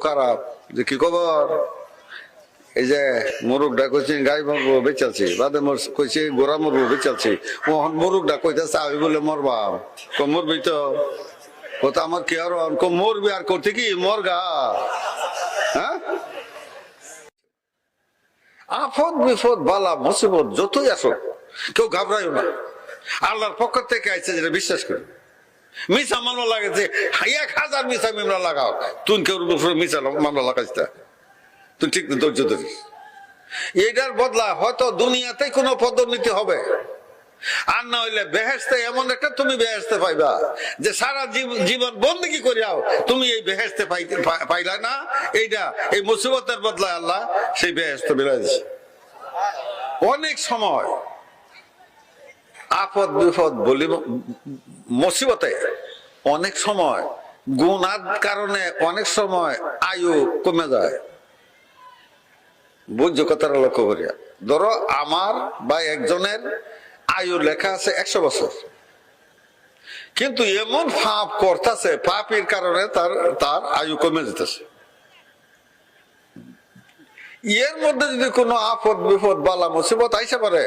খারাপ। যে কি খবর? এই যে মুরুগটা কইছি গাই মরবো বেচালছি, বাদে কইছি গোড়া মরবো বেচালছি, ওহন মুরুগটা কইতেছে আমি বলে মরবা। মরবি তো? কথা আমার কি আর মরবি আর করতে কি মরগা? হ্যাঁ, আফদ বিপদ বালা মুসিবত যতই আসো কেউ ঘাবড়াইও না। আল্লাহর পক্ষ থেকে আইছে যেটা বিশ্বাস করে। মিশা মামলা লাগাইছে 1000 মিশা মামলা লাগাও, তুই কেউ মিশা মামলা লাগাইছ না, তুই ঠিক ধৈর্য ধরিস। এটার বদলা হয়তো দুনিয়াতে কোনো পদোন্নতি হবে, আর না হইলে বেহেশতে এমন একটা তুমি বেহেশতে পাইবা যে সারা জীবন বন্দেগী করিয়াও তুমি এই বেহেশতে পাইলা না। এইটা এই মুসিবতের বদলায় আল্লাহ সেই বেহেশতে বেড়ে দিচ্ছে। অনেক সময় আপদ বিপদ বলি মুসিবতে অনেক সময় গুনার কারণে অনেক সময় আয়ু কমে যায়। বুঝছো কথাটা লক্ষ্য করিয়া? ধরো আমার বা একজনের আয়ু লেখা আছে 100 বছর, কিন্তু এমন পাপ করতেছে, পাপের কারণে তার আয়ু কমে যেতেছে। এর মধ্যে যদি কোনো আপদ বিপদ বালা মুসিবত আইসা পারে,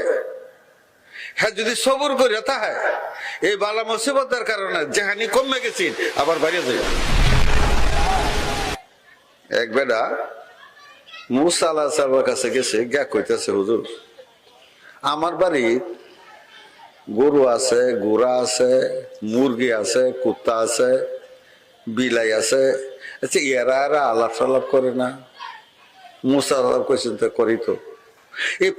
হ্যাঁ যদি সবুর করে থাকে এই বালা মুসিবতের কারণে যেখানি কমে গেছি আবার বাইরে যাই। এক বেটা মুসা আলাইহিস সালামের কাছে গেছে, গিয়া কইতেছে হুজুর আমার বাড়ি গরু আছে, ঘোড়া আছে, মুরগি আছে, কুত্তা আছে, বিলাই আছে, আচ্ছা এরা আলাপ সালাপ করে না? মুসা কইছেন তো করি তো। এই